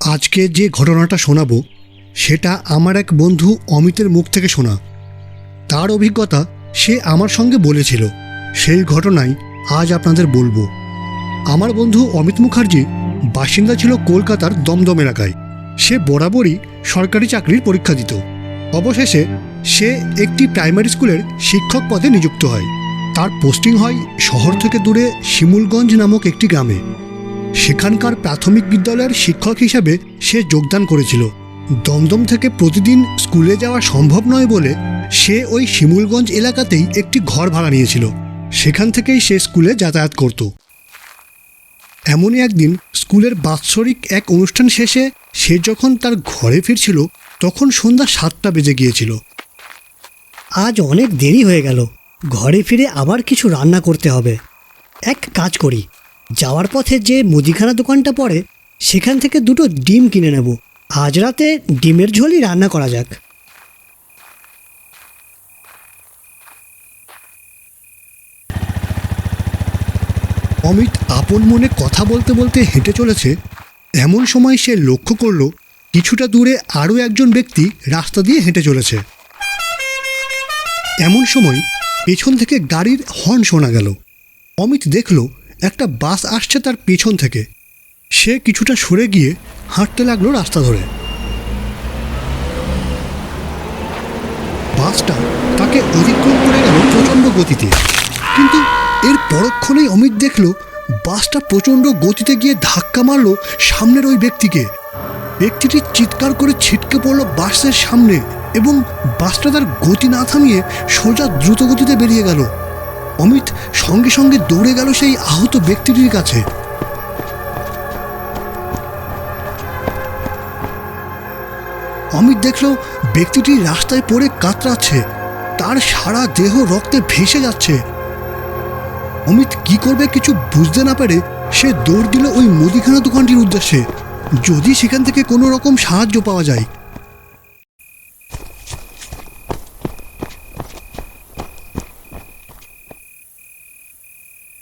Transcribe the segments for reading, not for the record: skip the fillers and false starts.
আজকে যে ঘটনাটা শোনাবো সেটা আমার এক বন্ধু অমিতের মুখ থেকে শোনা। তার অভিজ্ঞতা সে আমার সঙ্গে বলেছিল, সেই ঘটনাই আজ আপনাদের বলবো। আমার বন্ধু অমিত মুখার্জি বাসিন্দা ছিল কলকাতার দমদম এলাকায়। সে বরাবরই সরকারি চাকরির পরীক্ষা দিত। অবশেষে সে একটি প্রাইমারি স্কুলের শিক্ষক পদে নিযুক্ত হয়। তার পোস্টিং হয় শহর থেকে দূরে শিমুলগঞ্জ নামক একটি গ্রামে। সেখানকার প্রাথমিক বিদ্যালয়ের শিক্ষক হিসাবে সে যোগদান করেছিল। দমদম থেকে প্রতিদিন স্কুলে যাওয়া সম্ভব নয় বলে সে ওই শিমুলগঞ্জ এলাকাতেই একটি ঘর ভাড়া নিয়েছিল। সেখান থেকেই সে স্কুলে যাতায়াত করত। এমনই একদিন স্কুলের বাৎসরিক এক অনুষ্ঠান শেষে সে যখন তার ঘরে ফিরছিল তখন সন্ধ্যা 7টা বেজে গিয়েছিল। আজ অনেক দেরি হয়ে গেল, ঘরে ফিরে আবার কিছু রান্না করতে হবে। এক কাজ করি, যাওয়ার পথে যে মুদিখানা দোকানটা পড়ে সেখান থেকে 2টো ডিম কিনে নেব। আজ রাতে ডিমের ঝোলই রান্না করা যাক। অমিত আপন মনে কথা বলতে বলতে হেঁটে চলেছে। এমন সময় সে লক্ষ্য করল কিছুটা দূরে আরও একজন ব্যক্তি রাস্তা দিয়ে হেঁটে চলেছে। এমন সময় পেছন থেকে গাড়ির হর্ন শোনা গেল। অমিত দেখল একটা বাস আসছে তার পেছন থেকে। সে কিছুটা সরে গিয়ে হাঁটতে লাগলো রাস্তা ধরে। বাসটা তাকে অতিক্রম করে গেল প্রচণ্ড গতিতে, কিন্তু এর পরক্ষণেই অমিত দেখল বাসটা প্রচণ্ড গতিতে গিয়ে ধাক্কা মারল সামনের ওই ব্যক্তিকে। ব্যক্তিটি চিৎকার করে ছিটকে পড়ল বাসের সামনে এবং বাসটা তার গতি না থামিয়ে সোজা দ্রুত গতিতে বেরিয়ে গেল। অমিত সঙ্গে সঙ্গে দৌড়ে গেল সেই আহত ব্যক্তিটির কাছে। অমিত দেখল ব্যক্তিটি রাস্তায় পড়ে কাতরাচ্ছে, তার সারা দেহ রক্তে ভেসে যাচ্ছে। অমিত কি করবে কিছু বুঝতে না পেরে সে দৌড় দিল ওই মুদিখানা দোকানটির উদ্দেশ্যে, যদি সেখান থেকে কোনো রকম সাহায্য পাওয়া যায়।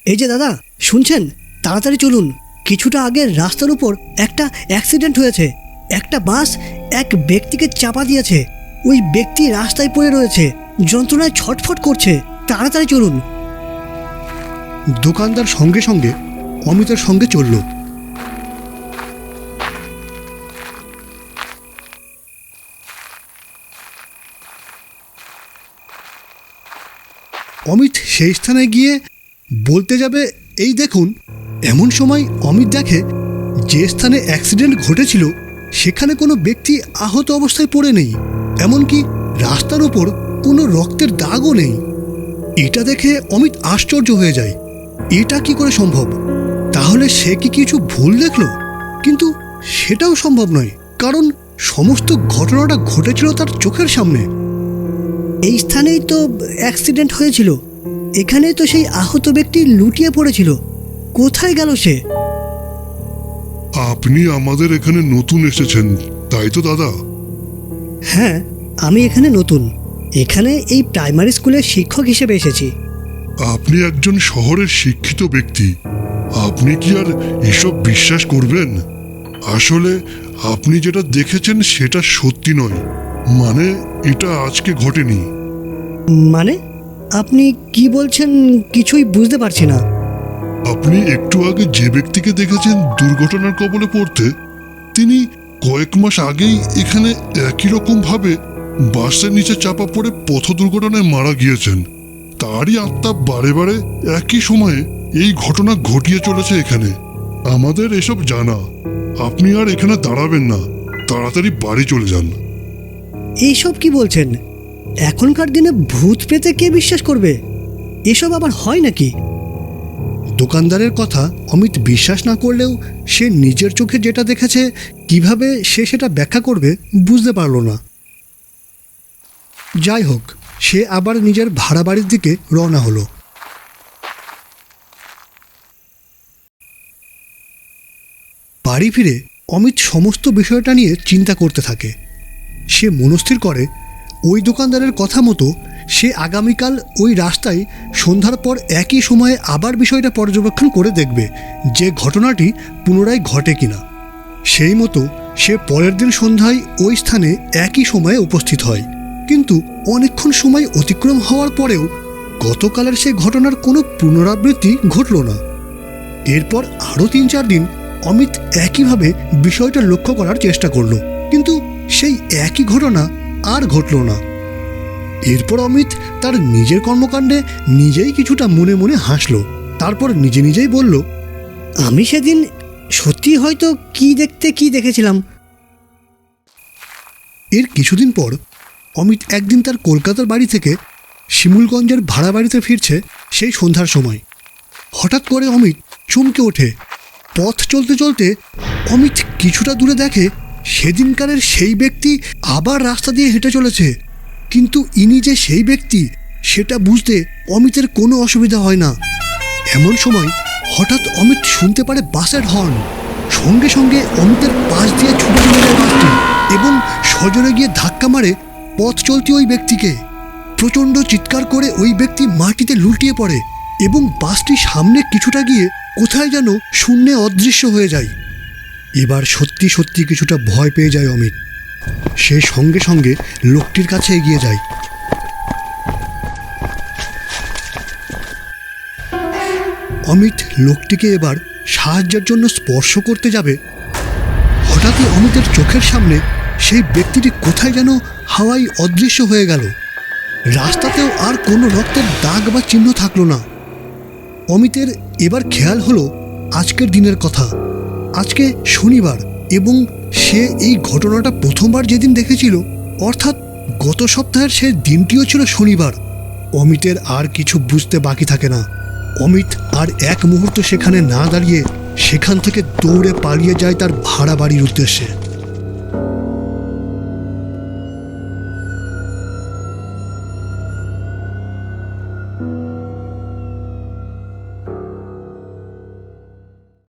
এই যে দাদা, শুনছেন? তাড়াতাড়ি চলুন, কিছুটা আগে রাস্তার উপর একটা অ্যাক্সিডেন্ট হয়েছে। একটা বাস এক ব্যক্তিকে চাপা দিয়েছে। ওই ব্যক্তি রাস্তায় পড়ে রয়েছে, যন্ত্রণায় ছটফট করছে। তাড়াতাড়ি চলুন। দোকানদার সঙ্গে সঙ্গে অমিতের সঙ্গে চলল। অমিত সেই স্থানে গিয়ে বলতে যাবে, এই দেখুন। এমন সময় অমিত দেখে যে স্থানে অ্যাক্সিডেন্ট ঘটেছিল সেখানে কোনো ব্যক্তি আহত অবস্থায় পড়ে নেই, এমনকি রাস্তার উপর কোনো রক্তের দাগও নেই। এটা দেখে অমিত আশ্চর্য হয়ে যায়। এটা কি করে সম্ভব? তাহলে সে কি কিছু ভুল দেখল? কিন্তু সেটাও সম্ভব নয়, কারণ সমস্ত ঘটনাটা ঘটেছিল তার চোখের সামনে। এই স্থানেই তো অ্যাক্সিডেন্ট হয়েছিল, এখানেই তো সেই আহত ব্যক্তি লুটিয়ে পড়েছিল। কোথায় গেল সে? আপনি আমাদের এখানে নতুন এসেছেন, তাই তো দাদা? হ্যাঁ, আমি এখানে নতুন। এখানে এই প্রাইমারি স্কুলের শিক্ষক হিসেবে এসেছি। আপনি একজন শহরের শিক্ষিত ব্যক্তি, আপনি কি আর এসব বিশ্বাস করবেন? আসলে আপনি যেটা দেখেছেন সেটা সত্যি নয়, মানে এটা আজকে ঘটেনি। মানে আপনি কি বলছেন কিছুই বুঝতে পারছি না। আপনি একটু আগে যে ব্যক্তিকে দেখেছেন দুর্ঘটনার কবলে পড়তে, তিনি কয়েক মাস আগেই এখানে একই রকম ভাবে বাসের নিচে চাপা পড়ে পথ দুর্ঘটনায় মারা গিয়েছেন। তারই আত্মা বারে বারে একই সময়ে এই ঘটনা ঘটিয়ে চলেছে এখানে। আমাদের এসব জানা, আপনি আর এখানে দাঁড়াবেন না, তাড়াতাড়ি বাড়ি চলে যান। এইসব কি বলছেন? এখনকার দিনে ভূত পেতে কে বিশ্বাস করবে? এসব আবার হয় নাকি? দোকানদারের কথা অমিত বিশ্বাস না করলেও সে নিজের চোখে যেটা দেখেছে কিভাবে সে সেটা ব্যাখ্যা করবে বুঝতে পারল না। যাই হোক, সে আবার নিজের ভাড়া বাড়ির দিকে রওনা হলো। বাড়ি ফিরে অমিত সমস্ত বিষয়টা নিয়ে চিন্তা করতে থাকে। সে মনস্থির করে ওই দোকানদারের কথা মতো সে আগামীকাল ওই রাস্তায় সন্ধ্যার পর একই সময়ে আবার বিষয়টা পর্যবেক্ষণ করে দেখবে যে ঘটনাটি পুনরায় ঘটে কিনা। সেই মতো সে পরের দিন সন্ধ্যায় ওই স্থানে একই সময়ে উপস্থিত হয়, কিন্তু অনেকক্ষণ সময় অতিক্রম হওয়ার পরেও গতকালের সে ঘটনার কোনো পুনরাবৃত্তি ঘটল না। এরপর আরও 3-4 দিন অমিত একইভাবে বিষয়টা লক্ষ্য করার চেষ্টা করল, কিন্তু সেই একই ঘটনা আর ঘটল না। এরপর অমিত তার নিজের কর্মকাণ্ডে নিজেই কিছুটা মনে মনে হাসল। তারপর নিজে নিজেই বলল, আমি সেদিন সত্যি হয়তো কি দেখেছিলাম। এর কিছুদিন পর অমিত একদিন তার কলকাতার বাড়ি থেকে শিমুলগঞ্জের ভাড়া বাড়িতে ফিরছে সেই সন্ধ্যার সময়। হঠাৎ করে অমিত চমকে ওঠে। পথ চলতে চলতে অমিত কিছুটা দূরে দেখে সেদিনকারের সেই ব্যক্তি আবার রাস্তা দিয়ে হেঁটে চলেছে, কিন্তু ইনি যে সেই ব্যক্তি সেটা বুঝতে অমিতের কোনো অসুবিধা হয় না। এমন সময় হঠাৎ অমিত শুনতে পারে বাসের হর্ন। সঙ্গে সঙ্গে অমিতের পাশ দিয়ে ছুটে চলে যায় বাসটি এবং সজোরে গিয়ে ধাক্কা মারে পথ চলতি ওই ব্যক্তিকে। প্রচণ্ড চিৎকার করে ওই ব্যক্তি মাটিতে লুটিয়ে পড়ে এবং বাসটি সামনে কিছুটা গিয়ে কোথায় যেন শূন্যে অদৃশ্য হয়ে যায়। এবার সত্যি সত্যি কিছুটা ভয় পেয়ে যায় অমিত। সে সঙ্গে সঙ্গে লোকটির কাছে এগিয়ে যায়। অমিত লোকটিকে এবার সাহায্যের জন্য স্পর্শ করতে যাবে, হঠাৎই অমিতের চোখের সামনে সেই ব্যক্তিটি কোথায় যেন হাওয়ায় অদৃশ্য হয়ে গেল। রাস্তাতেও আর কোনো রক্তের দাগ বা চিহ্ন থাকলো না। অমিতের এবার খেয়াল হলো আজকের দিনের কথা। আজকে শনিবার এবং সে এই ঘটনাটা প্রথমবার যেদিন দেখেছিল, অর্থাৎ গত সপ্তাহের সে দিনটিও ছিল শনিবার। অমিতের আর কিছু বুঝতে বাকি থাকে না। অমিত আর এক মুহূর্ত সেখানে না দাঁড়িয়ে সেখান থেকে দৌড়ে পালিয়ে যায় তার ভাড়া বাড়ির উদ্দেশ্যে।